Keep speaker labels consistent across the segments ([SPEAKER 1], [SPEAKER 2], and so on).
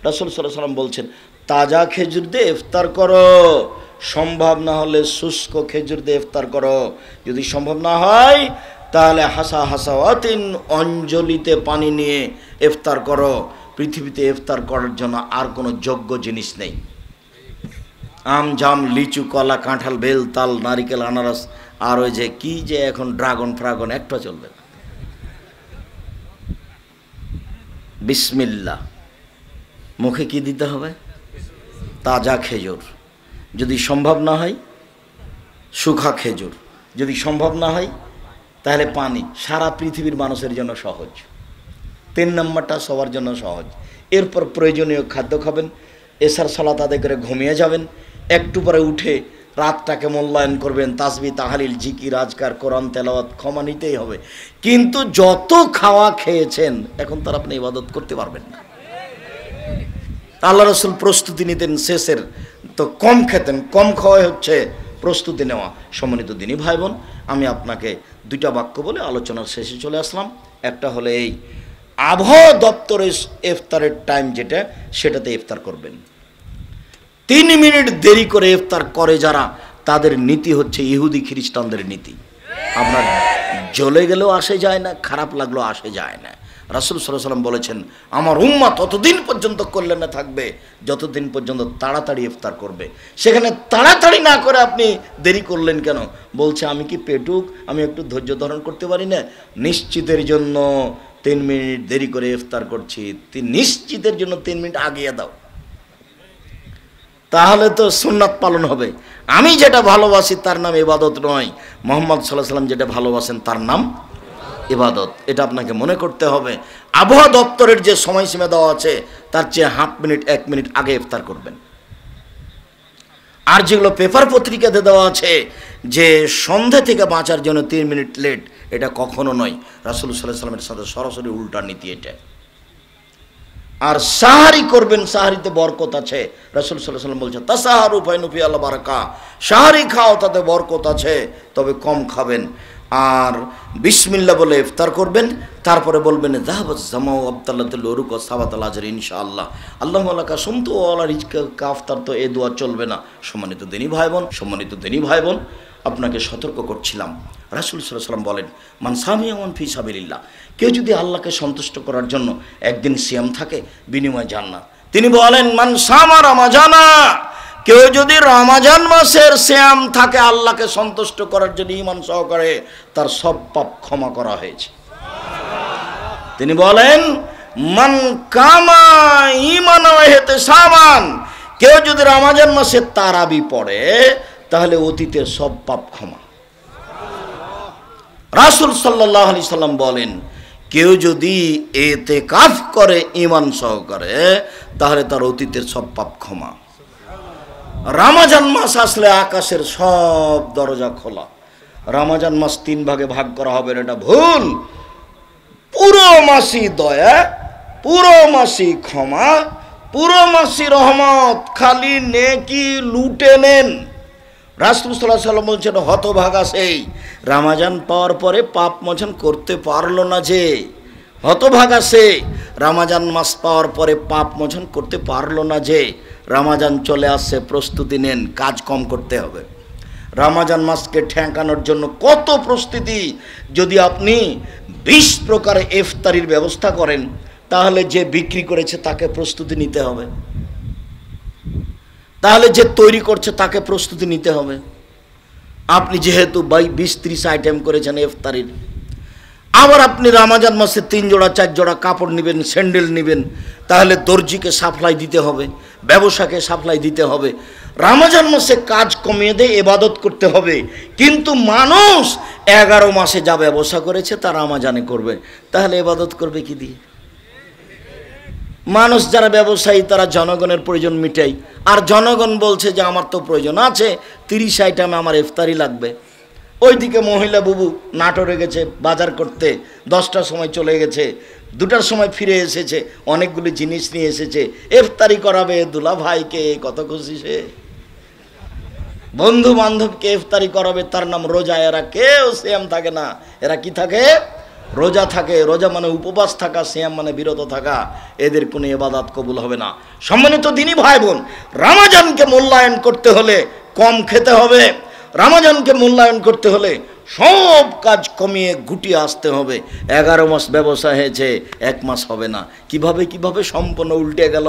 [SPEAKER 1] রাসূল সাল্লাল্লাহু আলাইহি ওয়াসাল্লাম বলছেন তাজা খেজুর দিয়ে ইফতার করো, সম্ভব না হলে শুষ্ক খেজুর দিয়ে ইফতার করো, যদি সম্ভব না হয় তাহলে হাসা হাসাওয়াতিন অঞ্জলিতে পানি নিয়ে ইফতার করো। পৃথিবীতে ইফতার করার জন্য আর কোনো যোগ্য জিনিস নেই। আম জাম লিচু কলা কাঁঠাল বেল তাল নারিকেল আনারস আর ওই যে কি যে এখন ড্রাগন ফ্রাগন একটা চলবে না। বিসমিল্লাহ মুখে কি দিতে হবে? তাজা খেজুর, যদি সম্ভব না হয় শুখা খেজুর, যদি সম্ভব না হয় তাহলে পানি। সারা পৃথিবীর মানুষের জন্য সহজ। 3 নম্বরটা সবার জন্য সহজ। এরপর প্রয়োজনীয় খাদ্য খাবেন, এশার সালাত আদায় করে ঘুমিয়ে যাবেন, একটু পরে উঠে রাতটাকে মূল্যায়ন করবেন, তাসবিহ তাহলিল জিকির আজকার কোরআন তেলাওয়াত ক্ষমা নিতেই হবে। কিন্তু যত খাওয়া খেয়েছেন এখন তার আপনি ইবাদত করতে পারবেন না। আল্লাহ রাসূল প্রস্তুতি নিতেন শেষের, তো কম খেতেন, কম খাওয়াই হচ্ছে প্রস্তুতি নেওয়া। সম্মানিত দিনী ভাই বোন, আমি আপনাকে 2টা বাক্য বলে আলোচনার শেষে চলে আসলাম। একটা হলো এই আবহাওয়া দপ্তরের ইফতারের টাইম যেটা, সেটাতে ইফতার করবেন। 3 মিনিট দেরি করে ইফতার করে যারা, তাদের নীতি হচ্ছে ইহুদি খ্রিস্টানদের নীতি। আপনার জ্বলে গেলেও আসে যায় না, খারাপ লাগলেও আসে যায় না। রাসূল সাল্লাল্লাহু আলাইহি ওয়াসাল্লাম বলেছেন আমার উম্মাহ ততদিন পর্যন্ত কল্যাণে থাকবে যতদিন পর্যন্ত তাড়াতাড়ি ইফতার করবে। সেখানে তাড়াতাড়ি না করে আপনি দেরি করলেন কেন? বলছে আমি কি পেটুক, আমি একটু ধৈর্য ধারণ করতে পারি না? নিশ্চিতের জন্য 3 মিনিট দেরি করে ইফতার করছি, নিশ্চিতের জন্য 3 মিনিট আগিয়ে দাও, তাহলে তো সুন্নাত পালন হবে। আমি যেটা ভালোবাসি তার নাম ইবাদত নয়, মুহাম্মদ সাল্লাল্লাহু আলাইহি ওয়াসাল্লাম যেটা ভালোবাসেন তার নাম ইবাদত। এটা আপনাকে মনে করতে হবে। আবহাওয়া দপ্তরের যে সময়সীমা দেওয়া আছে তার চেয়ে 1/2 মিনিট 1 মিনিট আগে ইফতার করবেন। আর যেগুলো পেপার পত্রিকাতে দেওয়া আছে যে সন্ধ্যা থেকে বাঁচার জন্য 3 মিনিট লেট, এটা কখনো নয়। রাসূল সাল্লাল্লাহু আলাইহি ওয়াসাল্লামের সাথে সরাসরি উল্টা নীতি এটা। আর সাহারি করবেন, সাহারিতে বরকত আছে। রাসূল সাল্লাল্লাহু আলাইহি ওয়াসাল্লাম বলছেন তাসাহারু ফাইনু ফি আল্লাহ বারাকা, সাহারি খাও তাতে বরকত আছে, তবে কম খাবেন। আর বিসমিল্লাহ বলে ইফতার করবেন, তারপরে বলবেন যাহাবাজ জামাউ আবতাল্লাতুল উরুক ওয়া সাবাতাল আজর ইনশাআল্লাহ, আল্লাহুম্মা লাকা সুমতু ওয়া আলা রিজকা কাফতার। তো এই দোয়া চলবে না। সম্মানিত দিনী ভাই বোন, আপনাকে সতর্ক করছিলাম। রাসূল সাল্লাল্লাহু আলাইহি ওয়াসাল্লাম বলেন মান সামিয়ামান ফি সাবিলিল্লাহ, কেউ যদি আল্লাহকে সন্তুষ্ট করার জন্য একদিন সিয়াম থাকে বিনিময় জান্নাত। তিনি বলেন মান সামা রমাজানা, কেউ যদি রমাজান মাসের সিয়াম থাকে আল্লাহকে সন্তুষ্ট করার জন্য ঈমান সহকারে, তার সব পাপ ক্ষমা করা হয়েছে। তিনি বলেন মান কামা ঈমানা ওয়া ইহতিসাবান, কেউ যদি রমাজান মাসে তারাবি পড়ে তাহলে অতীতের সব পাপ ক্ষমা। রাসূল সাল্লাল্লাহু আলাইহি সাল্লাম বলেন কেউ যদি ইতিকাফ করে ঈমান সহকারে তাহলে তার অতীতের সব পাপ ক্ষমা। রমজান মাস আসলে আকাশের সব দরজা খোলা। রমজান মাস 3 ভাগে ভাগ করা হবে, এটা ভুল। পুরো মাসই দয়া, পুরো মাসই ক্ষমা, পুরো মাসই রহমত, খালি নেকি লুটে নেন। রাসূল সাল্লাল্লাহু আলাইহি ওয়াসাল্লাম বলছেন হতভাগা সেই রমজান পাওয়ার পরে পাপ মোচন করতে পারলো না যে, হতভাগা সে রমজান মাস পাওয়ার পরে পাপ মোচন করতে পারলো না যে। রমজান চলে আসছে, প্রস্তুতি নেন, কাজ কম করতে হবে। রমজান মাসকে ঠেকানোর জন্য কত প্রস্তুতি। যদি আপনি 20 প্রকার ইফতারির ব্যবস্থা করেন তাহলে যে বিক্রি করেছে তাকে প্রস্তুতি নিতে হবে, তাহলে যে তৈরি করছে তাকে প্রস্তুতি নিতে হবে। আপনি যেহেতু 20-30 আইটেম করেছেন ইফতারির, আবার আপনি রমজান মাসে 3 জোড়া 4 জোড়া কাপড় নেবেন, স্যান্ডেল নেবেন, তাহলে দর্জিকে সাপ্লাই দিতে হবে, ব্যবসাকে সাপ্লাই দিতে হবে। রমজান মাসে কাজ কমিয়ে দিয়ে ইবাদত করতে হবে। কিন্তু মানুষ 11 মাসে যা ব্যবসা করেছে তা রমজানে করবে, তাহলে ইবাদত করবে কি দিয়ে? মানুষ যারা ব্যবসায়ী তারা জনগণের প্রয়োজন মিটাই, আর জনগণ বলছে যে আমার তো প্রয়োজন আছে, 30 আইটেমে আমার ইফতারি লাগবে। ওইদিকে মহিলা বুবু নাটোরে গেছে বাজার করতে, 10টার সময় চলে গেছে, 2টার সময় ফিরে এসেছে, অনেকগুলি জিনিস নিয়ে এসেছে, ইফতারি করাবে দুলা ভাইকে, কত খুশি সে। বন্ধু বান্ধবকে ইফতারি করাবে, তার নাম রোজা। এরা কেউ সিয়াম থাকে না, এরা কি থাকে? রোজা থাকে, রোজা মানে উপবাস থাকা, সিয়াম মানে বিরত থাকা, এদের কোনো ইবাদত কবুল হবে না। সম্মানিত দিনী ভাই বোন, রমজানকে মূল্যায়ন করতে হলে কম খেতে হবে, রমজানকে মূল্যায়ন করতে হলে সব কাজ কমিয়ে গুটিয়ে আসতে হবে। 11 মাস ব্যবসা হয়েছে, 1 মাস হবে না। কিভাবে সম্পূর্ণ উল্টে গেল।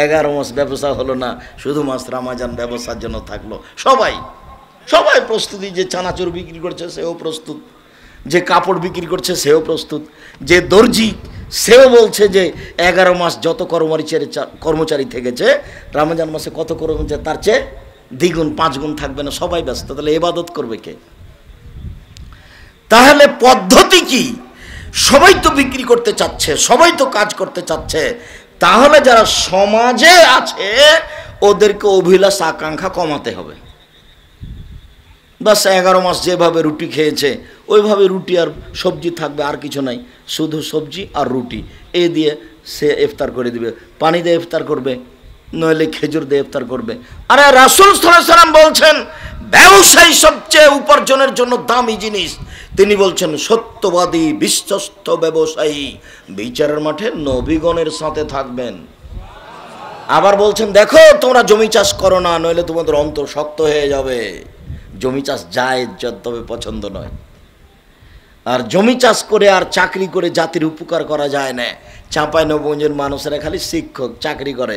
[SPEAKER 1] 11 মাস ব্যবসা হলো না, শুধু মাস রমজান ব্যবসার জন্য থাকলো। সবাই প্রস্তুতি, যে চানাচুর বিক্রি করছে সেও প্রস্তুত, যে কাপড় বিক্রি করছে সেও প্রস্তুত, যে দর্জি সেও বলছে যে 11 মাস যত কর্মচারী থেকেছে রমজান মাসে কত কর্মচারী তার চেয়ে দ্বিগুণ 5 গুণ থাকবে না। সবাই ব্যস্ত, তাহলে ইবাদত করবে কে? তাহলে পদ্ধতি কি? সবাই তো বিক্রি করতে চাচ্ছে, সবাই তো কাজ করতে চাচ্ছে, তাহলে যারা সমাজে আছে ওদেরকে অভিলাষ আকাঙ্ক্ষা কমাতে হবে। বাস 11 মাস যেভাবে রুটি খেয়েছে ওইভাবে রুটি আর সবজি থাকবে, আর কিছু নাই, শুধু সবজি আর রুটি, এ দিয়ে সে ইফতার করে দিবে। পানি দিয়ে ইফতার করবে, নইলে খেজুর দিয়ে ইফতার করবে। আরে রাসূল সাল্লাল্লাহু আলাইহি ওয়াসাল্লাম বলছেন ব্যবসায়ী সবচেয়ে উপার্জনের জন্য দামি জিনিস। তিনি বলছেন সত্যবাদী বিশ্বস্ত ব্যবসায়ী বিচারের মাঠে নবীগণের সাথে থাকবেন। আবার বলছেন দেখো তোমরা জমি চাষ করো না, নইলে তোমাদের অন্তর শক্ত হয়ে যাবে। জমি চাষ জায়েজ, তবে পছন্দ নয়। আর জমি চাষ করে আর চাকরি করে জাতির উপকার করা যায় না। চাঁপাইনবাবগঞ্জের মানুষেরা খালি শিক্ষক চাকরি করে,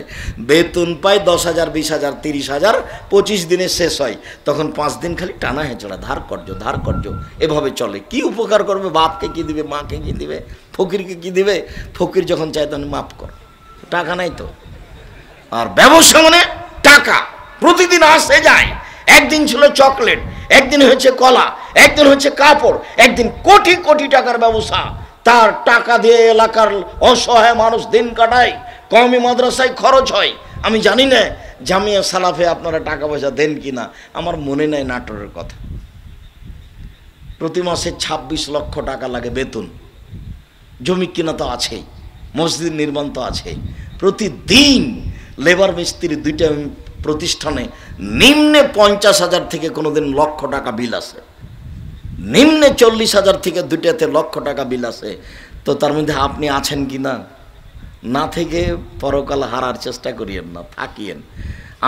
[SPEAKER 1] বেতন পায় 10,000, 20,000, 30,000, 25 দিনে শেষ হয়, তখন 5 দিন খালি টানা হেঁচড়া, ধার কর্য এভাবে চলে। কি উপকার করবে? বাপকে কি দিবে, মাকে কি দিবে, ফকিরকে কি দিবে? ফকির যখন চায় তখন মাফ কর, টাকা নাই তো। আর ব্যবসা মানে টাকা, প্রতিদিন আসে যায়। একদিন ছিল চকলেট, একদিন হচ্ছে কলা, একদিন হচ্ছে কাপড়, একদিন কোটি কোটি টাকার ব্যবসা। তার টাকা দিয়ে এলাকার অসহায় মানুষ দিন কাটায়, কওমি মাদ্রাসায় খরচ হয়। আমি জানি না জামিয়া সালাফে আপনারা টাকা পয়সা দেন কিনা, আমার মনে নাই নাটোরের কথা। প্রতি মাসে 26 লক্ষ টাকা লাগে বেতন। জমি কিনা তো আছেই, মসজিদ নির্মাণ তো আছেই। প্রতিদিন লেবার মিস্ত্রি 2টা প্রতিষ্ঠানে নিম্নে 50,000 থেকে কোনোদিন লক্ষ টাকা বিল আছে, নিম্নে 40,000 থেকে 2টাতে লক্ষ টাকা বিল আছে। তো তার মধ্যে আপনি আছেন কি না? না থেকে পরকাল হারার চেষ্টা করিয়েন না, থাকিয়েন।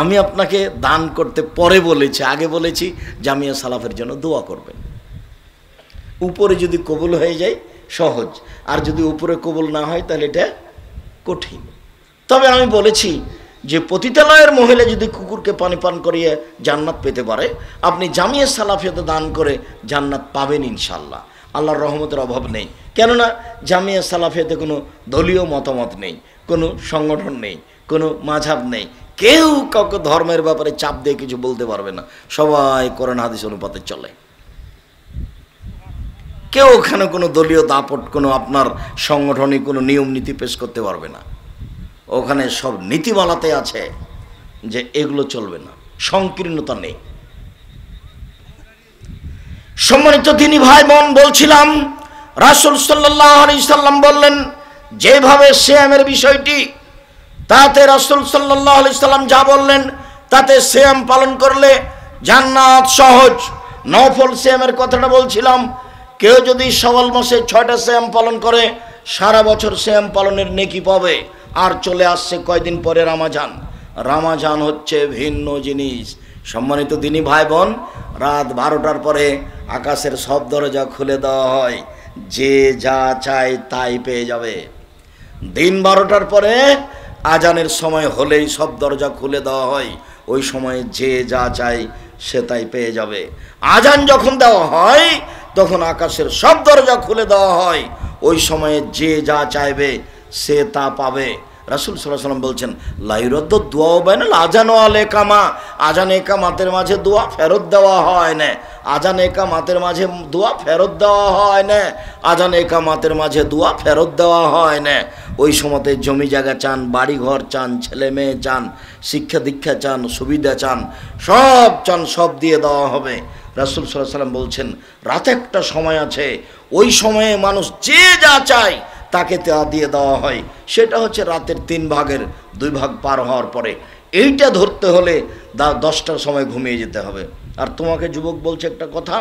[SPEAKER 1] আমি আপনাকে দান করতে পরে বলেছি, আগে বলেছি জামিয়া সালাফের জন্য দোয়া করবেন। উপরে যদি কবুল হয়ে যায় সহজ, আর যদি উপরে কবুল না হয় তাহলে এটা কঠিন। তবে আমি বলেছি যে পতিতালয়ের মহিলা যদি কুকুরকে পানি পান করিয়ে জান্নাত পেতে পারে, আপনি জামিয়া সালাফিয়াতে দান করে জান্নাত পাবেন ইনশাল্লাহ। আল্লাহর রহমতের অভাব নেই। কেননা জামিয়া সালাফিয়াতে কোনো দলীয় মতামত নেই, কোনো সংগঠন নেই, কোনো মাযহাব নেই। কেউ কাউকে ধর্মের ব্যাপারে চাপ দিয়ে কিছু বলতে পারবে না। সবাই কোরআন হাদিস অনুপাতে চলে। কেউ ওখানে কোনো দলীয় দাপট, কোনো আপনার সংগঠনিক কোনো নিয়ম নীতি পেশ করতে পারবে না। ওখানে সব নীতিমালাতে আছে যে এগুলো চলবে না, সংকীর্ণতা নেই। সম্মানিত দিনী ভাই বোন, বলছিলাম রাসূল সাল্লাল্লাহু আলাইহি সাল্লাম বললেন যেভাবে সিয়ামের বিষয়টি, তাতে রাসূল সাল্লাল্লাহু আলাইহি সাল্লাম যা বললেন তাতে সিয়াম পালন করলে জান্নাত সহজ। নফল সিয়ামের কথাটা বলছিলাম, কেউ যদি শাওয়াল মাসে 6টা সিয়াম পালন করে সারা বছর সিয়াম পালনের নেকি পাবে। আর চলে আসছে কয়দিন পরে রমজান। রমজান হচ্ছে ভিন্ন জিনিস। সম্মানিত দিনী ভাই বোন, রাত 12টার পরে আকাশের সব দরজা খুলে দেওয়া হয়, যে যা চায় তাই পেয়ে যাবে। দিন 12টার পরে আজানের সময় হলেই সব দরজা খুলে দেওয়া হয়, ওই সময়ে যে যা চায় সে তাই পেয়ে যাবে। আজান যখন দেওয়া হয় তখন আকাশের সব দরজা খুলে দেওয়া হয়, ওই সময়ে যে যা চাইবে সে তা পাবে। রাসূল সাল্লাল্লাহু আলাইহি ওয়াসাল্লাম বলছেন লা ইউরাদ্দু দুআ বাইনাল আযান ওয়াল ইকামা, আযান ইকামাতের মাঝে দোয়া ফেরত দেওয়া হয় না। আযান ইকামাতের মাঝে দোয়া ফেরত দেওয়া হয় না। আযান ইকামাতের মাঝে দোয়া ফেরত দেওয়া হয় না। ওই সময়তে জমি জায়গা চান, বাড়ি ঘর চান, ছেলে মেয়ে চান, শিক্ষা দীক্ষা চান, সুবিধা চান, সব চান, সব দিয়ে দেওয়া হবে। রাসূল সাল্লাল্লাহু আলাইহি ওয়াসাল্লাম বলছেন রাতে একটা সময় আছে, ওই সময়ে মানুষ যে যা চায় তাকে তা দিয়ে দেওয়া হয়। সেটা হচ্ছে রাতের 3 ভাগের 2 ভাগ পার হওয়ার পরে। এইটা ধরতে হলে 10টার সময় ঘুমিয়ে যেতে হবে। আর তোমাকে যুবক বলছে একটা কথা,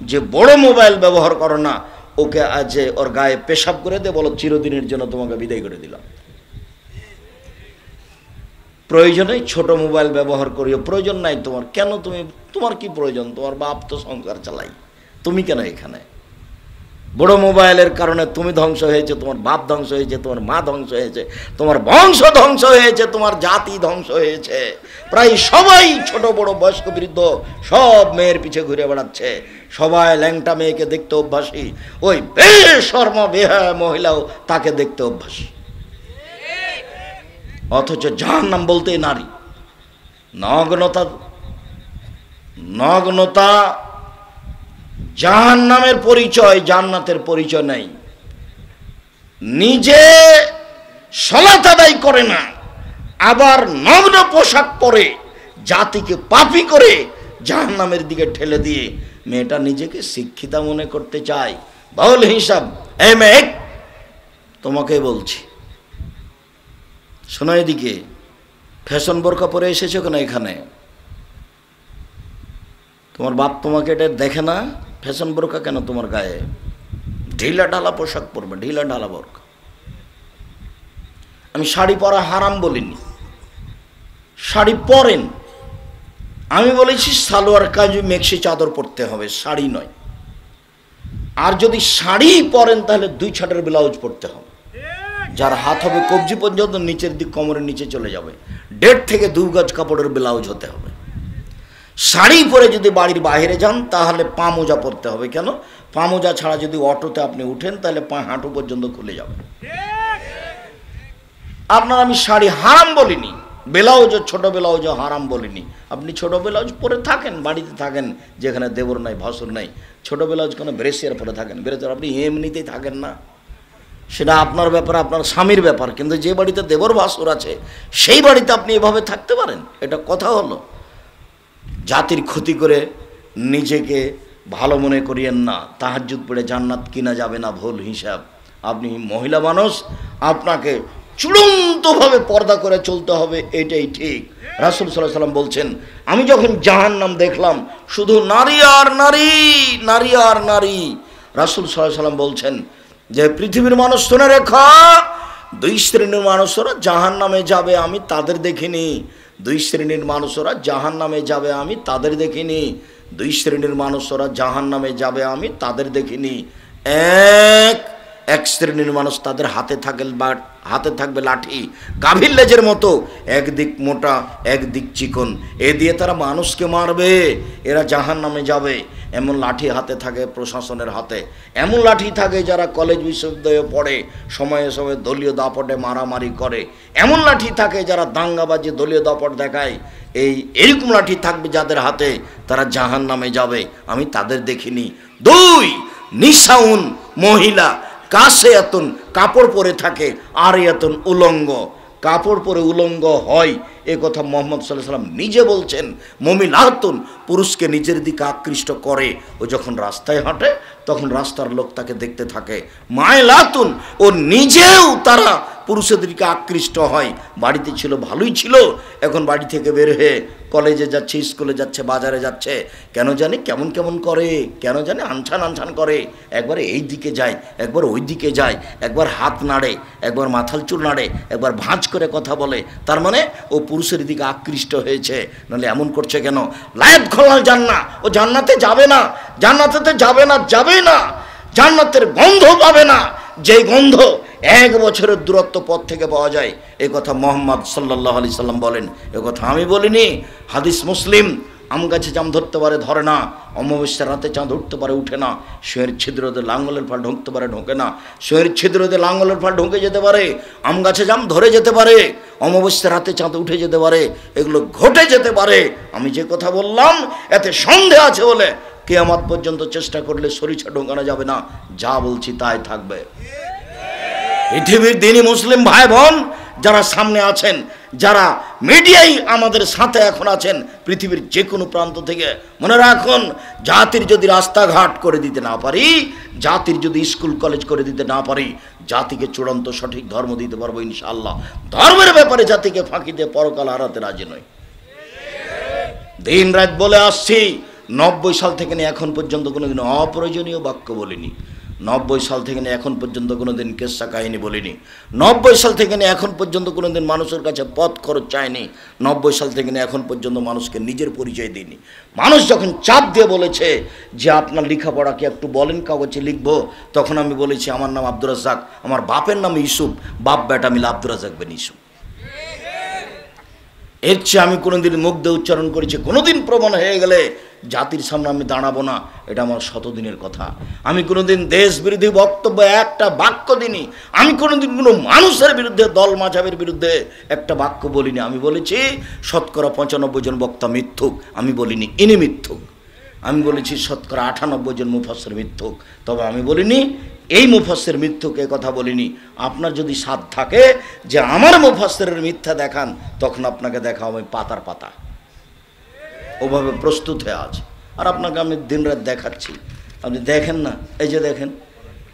[SPEAKER 1] যে বড় মোবাইল ব্যবহার করো না, ওকে আজ ওর গায়ে পেশাব করে দে, বলো চিরদিনের জন্য তোমাকে বিদায় করে দিলাম। প্রয়োজনে ছোট মোবাইল ব্যবহার করিও, প্রয়োজন নাই তোমার। কেন তুমি, তোমার কি প্রয়োজন? তোমার বাপ তো সংসার চালাই, তুমি কেন এখানে? বড় মোবাইলের কারণে তুমি ধ্বংস হয়েছে, তোমার বাপ ধ্বংস হয়েছে, তোমার মা ধ্বংস হয়েছে, তোমার বংশ ধ্বংস হয়েছে, তোমার জাতি ধ্বংস হয়েছে। প্রায় সবাই ছোট বড় বয়স্ক বৃদ্ধ সব মেয়ের পিছে ঘুরে বেড়াচ্ছে, সবাই ল্যাংটা মেয়েকে দেখতে অভ্যাসী, ওই বেশরমা বেহায়া মহিলাও তাকে দেখতে অভ্যাসী। অথচ জাহান্নাম বলতে নারী, নগ্নতা, নগ্নতা জাহান্নামের পরিচয়, জান্নাতের পরিচয় নাই। নিজে সালাত আদায় করে না, আবার নগ্ন পোশাক পরে জাতিকে পাপী করে জাহান্নামের দিকে ঠেলে দিয়ে মেয়েটা নিজেকে শিক্ষিতা মনে করতে চায়। বাউল হিসাব, এই মেয়ে তোমাকে বলছি, শোনো এদিকে, ফ্যাশন বোরকা পরে এসেছো কেন এখানে? তোমার বাপ তোমাকে এটা দেখে না? ফ্যাশন বোরকা কেন তোমার গায়ে? ঢিলা ঢালা পোশাক পরবে, ঢিলা ঢালা বোরকা। আমি শাড়ি পরা হারাম বলিনি, শাড়ি পরেন। আমি বলেছি সালোয়ার কামিজ মেক্সি চাদর পরতে হবে, শাড়ি নয়। আর যদি শাড়ি পরেন তাহলে 2 ছাটের ব্লাউজ পরতে হবে, যার হাত হবে কবজি পর্যন্ত, নিচের দিক কোমরের নিচে চলে যাবে। 1.5 থেকে 2 গজ কাপড়ের ব্লাউজ হতে হবে। শাড়ি পরে যদি বাড়ির বাইরে যান তাহলে পা মোজা পরতে হবে। কেন? পা মোজা ছাড়া যদি অটোতে আপনি উঠেন তাহলে পা হাঁটু পর্যন্ত খুলে যাবে। আপনার আমি শাড়ি হারাম বলিনি, ব্লাউজও ছোট ব্লাউজও হারাম বলিনি। আপনি ছোট ব্লাউজ পরে থাকেন, বাড়িতে থাকেন যেখানে দেবর নাই ভাসুর নাই, ছোট ব্লাউজ কোনো ব্রেসিয়ার পরে থাকেন, ব্রেসিয়ার আপনি এমনিতেই থাকেন না, সেটা আপনার ব্যাপার, আপনার স্বামীর ব্যাপার। কিন্তু যে বাড়িতে দেবর ভাসুর আছে সেই বাড়িতে আপনি এভাবে থাকতে পারেন? এটা কথা হলো? জাতির ক্ষতি করে নিজেকে ভালো মনে করিয়েন না। তাহাজ্জুদ পড়ে জান্নাত কিনা যাবে না, ভুল হিসাব। আপনি মহিলা মানুষ, আপনাকে চূড়ান্তভাবে পর্দা করে চলতে হবে, এটাই ঠিক। রাসূল সাল্লাল্লাহু আলাইহি ওয়াসাল্লাম বলছেন, আমি যখন জাহান্নাম দেখলাম শুধু নারী আর নারী, নারী আর নারী। রাসূল সাল্লাল্লাহু আলাইহি ওয়াসাল্লাম বলছেন যে পৃথিবীর মানুষ শুনে রেখো, 2 শ্রেণীর মানুষরা জাহান্নামে যাবে, আমি তাদের দেখিনি। 2 শ্রেণীর মানুষরা জাহান্নামে যাবে, আমি তাদের দেখিনি। 2 শ্রেণীর মানুষরা জাহান্নামে যাবে, আমি তাদের দেখিনি। এক শ্রেণীর মানুষ, তাদের হাতে থাকবে লাঠি, গাভীর লেজের মতো, একদিক মোটা একদিক চিকন, এ দিয়ে তারা মানুষকে মারবে, এরা জাহান্নামে যাবে। এমন লাঠি হাতে থাকে প্রশাসনের হাতে, এমন লাঠি থাকে যারা কলেজ বিশ্ববিদ্যালয়ে পড়ে সময়ে সময়ে দলীয় দাপটে মারামারি করে, এমন লাঠি থাকে যারা দাঙ্গাবাজি দলীয় দাপট দেখায়। এরকম লাঠি থাকবে যাদের হাতে, তারা জাহান্নামে যাবে, আমি তাদের দেখিনি। 2 নিসাউন, মহিলা, কাছে এতন কাপড় পরে থাকে, আর এতন উলঙ্গ, কাপড় পরে উলঙ্গ হয়, এ কথা মুহাম্মদ সাল্লাল্লাহু আলাইহি ওয়াসাল্লাম নিজে বলছেন। মুমিনাতুন, পুরুষকে নিজের দিকে আকৃষ্ট করে, ও যখন রাস্তায় হাঁটে তখন রাস্তার লোক তাকে দেখতে থাকে। মায়লাতুন, ও নিজেও তারা পুরুষের দিকে আকৃষ্ট হয়। বাড়িতে ছিল ভালোই ছিল, এখন বাড়ি থেকে বের হয়ে কলেজে যাচ্ছে, স্কুলে যাচ্ছে, বাজারে যাচ্ছে, কেন জানি কেমন কেমন করে, কেন জানি আনছান আনছান করে, একবার এই দিকে যায়, একবার ওই দিকে যায়, একবার হাত নাড়ে, একবার মাথার চুল নাড়ে, একবার ভাঁজ করে কথা বলে। তার মানে ও পুরুষের দিকে আকৃষ্ট হয়েছে। নাহলে এমন করছে কেন? লায়াত খোলাল জান্নাত, ও জান্নাতে যাবে না, জান্নাতেতে যাবে না, যাবে না, জান্নাতের গন্ধ পাবে না, যেই গন্ধ 1 বছরের দূরত্ব পথ থেকে পাওয়া যায়। এ কথা মুহাম্মদ সাল্লাল্লাহু আলাইহি সাল্লাম বলেন, এ কথা আমি বলিনি, হাদিস মুসলিম। আম গাছে জাম ধরতে পারে, ধরে না। অমাবস্যার রাতে চাঁদ উঠতে পারে, উঠে না। শুঁয়ের ছিদ্রতে লাঙ্গলের ফাল ঢুকতে পারে, ঢোকে না। শুঁয়ের ছিদ্রতে লাঙ্গলের ফাল ঢুকে যেতে পারে, আম গাছে জাম ধরে যেতে পারে, অমাবস্যার রাতে চাঁদ উঠে যেতে পারে, এগুলো ঘটে যেতে পারে। আমি যে কথা বললাম এতে সন্দেহ আছে বলে কিয়ামত পর্যন্ত চেষ্টা করলে সরিষা ঢোকানো যাবে না, যা বলছি তাই থাকবে। পৃথিবীর দিনী মুসলিম ভাই বোন যারা সামনে আছেন, যারা মিডিয়ায় আমাদের সাথে এখন আছেন, পৃথিবীর যে কোনো প্রান্ত থেকে, মনে রাখুন, জাতির যদি রাস্তাঘাট করে দিতে না পারি, জাতির যদি স্কুল কলেজ করে দিতে না পারি, জাতিকে চূড়ান্ত সঠিক ধর্ম দিতে পারবো ইনশাআল্লাহ। ধর্মের ব্যাপারে জাতিকে ফাঁকি দিয়ে পরকাল হারাতে রাজি নয়। দিন রাত বলে আসছি, 90 সাল থেকে নিয়ে এখন পর্যন্ত কোনোদিন অপ্রয়োজনীয় বাক্য বলিনি। 90 সাল থেকে নিয়ে এখন পর্যন্ত কোনোদিন কেসা কাহিনী বলিনি। 90 সাল থেকে নিয়ে এখন পর্যন্ত কোনোদিন মানুষের কাছে পথ খরচ চাইনি। 90 সাল থেকে নিয়ে এখন পর্যন্ত মানুষকে নিজের পরিচয় দিইনি। মানুষ যখন চাপ দিয়ে বলেছে যে আপনার লেখাপড়া কি একটু বলেন, কাগজে লিখবো, তখন আমি বলেছি আমার নাম আব্দুর রাজ্জাক, আমার বাপের নাম ইউসুফ, বাপ বেটা মিলে আব্দুর রাজ্জাক বিন ইউসুফ। এর চেয়ে আমি কোনোদিন মুখ দিয়ে উচ্চারণ করেছি, কোনোদিন প্রমাণ হয়ে গেলে জাতির সামনে আমি দাঁড়াবো না, এটা আমার শতদিনের কথা। আমি কোনোদিন দেশ বিরোধী বক্তব্য একটা বাক্য দিইনি। আমি কোনোদিন কোনো মানুষের বিরুদ্ধে, দল মাঝাবের বিরুদ্ধে একটা বাক্য বলিনি। আমি বলেছি 95% জন বক্তা মিথ্যুক, আমি বলিনি ইনি মিথ্যুক। আমি বলেছি 98% জন মুফাসসির মিথ্যুক, তবে আমি বলিনি এই মুফাসসির মিথ্যুক, এ কথা বলিনি। আপনার যদি সাধ থাকে যে আমার মুফাসসিরের মিথ্যা দেখান, তখন আপনাকে দেখাও আমি পাতার পাতা, ওভাবে প্রস্তুত হয়ে আছে। আর আপনাকে আমি দিনরাত দেখাচ্ছি, আপনি দেখেন না। এই যে দেখেন,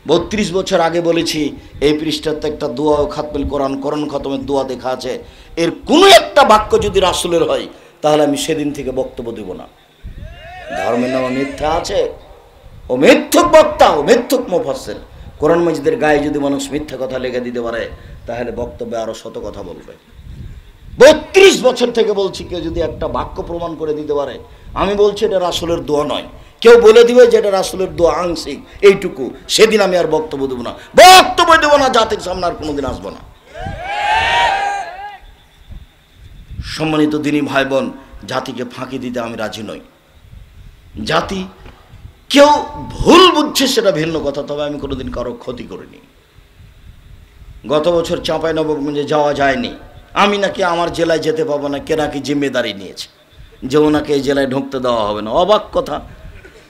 [SPEAKER 1] 32 বছর আগে বলেছি এই পৃষ্ঠাতে একটা দোয়া ও খাতমুল কোরআন, কোরআন খতমের দোয়া দেখা আছে। এর কোনো একটা বাক্য যদি রাসূলের হয়, তাহলে আমি সেদিন থেকে বক্তব্য দেব না। ধর্মের নামে মিথ্যা আছে, ও মিথ্যুক বক্তা, ও মিথ্যুক মুফাসসির। কোরআন মাজিদের গায়ে যদি মানুষ মিথ্যা কথা লেগে দিতে পারে, তাহলে বক্তব্যে আরো শত কথা বলবে। 32 বছর থেকে বলছি, কেউ যদি একটা বাক্য প্রমাণ করে দিতে পারে, আমি বলছি এটা রাসূলের দোয়া নয়, কেউ বলে দিবে যে এটা রাসূলের দোয়া আংশিক, এইটুকু, সেদিন আমি আর বক্তব্য দেবো না, বক্তব্য দেবো না, জাতির সামনে আর কোনোদিন আসবো না। সম্মানিত দিনী ভাই বোন, জাতিকে ফাঁকি দিতে আমি রাজি নই। জাতি কেউ ভুল বুঝছে সেটা ভিন্ন কথা, তবে আমি কোনোদিন কারো ক্ষতি করিনি। গত বছর চাঁপাইনবাবগঞ্জে যাওয়া যায়নি, আমি নাকি আমার জেলায় যেতে পাবো না, কে নাকি জিম্মেদারি নিয়েছে যে ওনাকে এই জেলায় ঢুকতে দেওয়া হবে না। অবাক কথা।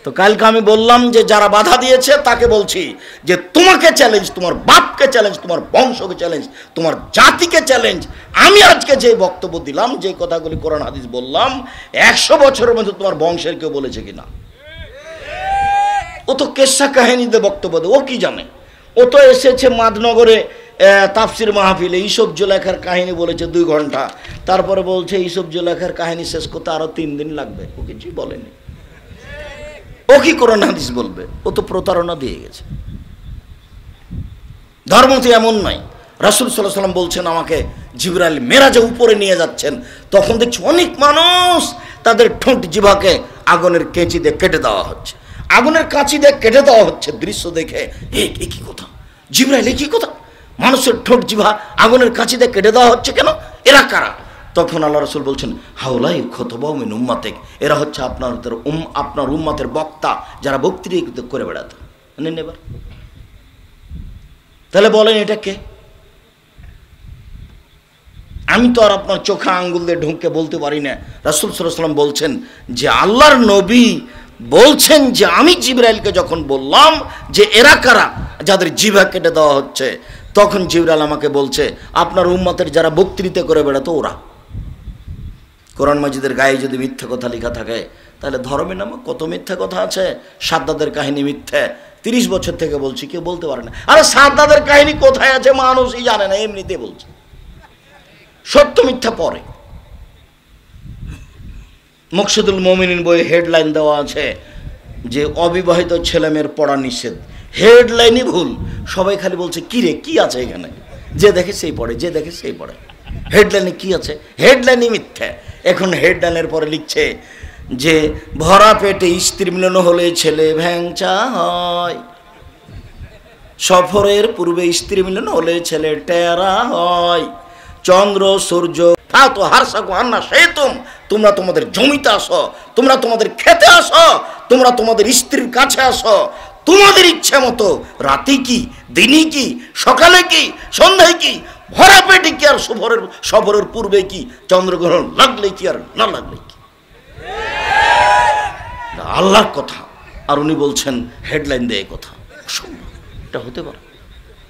[SPEAKER 1] তো কালকে আমি বললাম যে যারা বাধা দিয়েছে তাকে বলছি যে তোমাকে চ্যালেঞ্জ, তোমার বাপকে চ্যালেঞ্জ, তোমার বংশকে চ্যালেঞ্জ, তোমার জাতিকে চ্যালেঞ্জ। আমি আজকে যে বক্তব্য দিলাম, যে কথাগুলি কোরআন হাদিস বললাম, 100 বছরের মধ্যে তোমার বংশের কেউ বলেছে কিনা? ও তো কেসা কাহিনীতে বক্তব্য দেয়, ও কি জানে? ও তো এসেছে মাদনগরে তাফসির মাহফিলে, ইউসুফ জুলেখার কাহিনী বলেছে 2 ঘন্টা, তারপরে বলছে ইউসুফ জুলেখার কাহিনী শেষ করতে আরো 3 দিন লাগবে। ও কিছুই বলেনি, ও কি কোরআন হাদিস বলবে? ও তো প্রতারণা দিয়ে গেছে। ধর্ম তো এমন নয়। রাসূল সাল্লাল্লাহু আলাইহি ওয়াসাল্লাম বলছেন আমাকে জিবরাইল মেরাজে উপরে নিয়ে যাচ্ছেন, তখন দেখছি অনেক মানুষ তাদের ঠোঁট জিভাকে আগুনের কেঁচি দিয়ে কেটে দেওয়া হচ্ছে, আগুনের কাঁচি দিয়ে কেটে দেওয়া হচ্ছে। দৃশ্য দেখে এ কি কথা, জিবরাইল এ কি কথা, মানুষের ঠোঁট জিভা আগুনের কাঁচি দিয়ে কেটে দেওয়া হচ্ছে কেন? এরা কারা? তখন আল্লাহ রাসূল বলছেন হাউলাই খুতবাউ মিন উম্মাতিক, এরা হচ্ছে আপনার উম্মতের বক্তা, যারা বক্তৃতা করে বেড়াতো। নেন এবার, তাহলে বলেন এটা কে? আমি তো আর আপনার চোখে আঙ্গুল দিয়ে ঢুকে বলতে পারি না। রাসূল সাল্লাল্লাহু আলাইহি ওয়াসাল্লাম বলছেন যে আল্লাহর নবী বলছেন যে আমি জিবরাইলকে যখন বললাম যে এরা কারা যাদের জিভা কেটে দেওয়া হচ্ছে, তখন জিবরাইল আমাকে বলছে আপনার উম্মতের যারা বক্তৃতা করে বেড়াতো ওরা। কোরআন মাজিদের গায়ে যদি মিথ্যা কথা লেখা থাকে, তাহলে ধর্মের নামে কত মিথ্যা কথা আছে। সাদ্দাদের কাহিনী মিথ্যা, 30 বছর থেকে বলছি, কেউ বলতে পারে না। আরে সাদ্দাদের কাহিনী কোথায় আছে মানুষই জানে না, এমনিতে বলছে। সত্য মিথ্যা পরে। মকসুদুল মুমিনিন বইয়ে হেডলাইন দেওয়া আছে যে অবিবাহিত ছেলেমেয়ের পড়া নিষেধ। হেডলাইনই ভুল, সবাই খালি বলছে কি রে কি আছে এখানে, যে দেখে সেই পড়ে, যে দেখে সেই পড়ে। হেডলাইনে কি আছে? হেডলাইনই মিথ্যা। এখন হেডলাইনের পরে লিখছে যে ভরা পেটে স্ত্রী মিলন হলে ছেলে ভ্যাংচা হয়, সফরের পূর্বে স্ত্রী মিলন হলে ছেলে টেরা হয়, চন্দ্র সূর্য তো হারসাকু আন্না সেইতুম, তোমরা তোমাদের জমিতে আসো, তোমরা তোমাদের খেতে আসো, তোমরা তোমাদের স্ত্রীর কাছে আসো, তোমাদের ইচ্ছা মতো। রাতে কি, দিনই কি, সকালে কি, সন্ধ্যায় কি, ভরা পেটে কি, আর সফরের পূর্বে কি, চন্দ্রগ্রহণ লাগলে কি আর না লাগলে কি। আল্লাহর কথা, আর উনি বলছেন হেডলাইন দেয় কথা। এটা হতে পারে?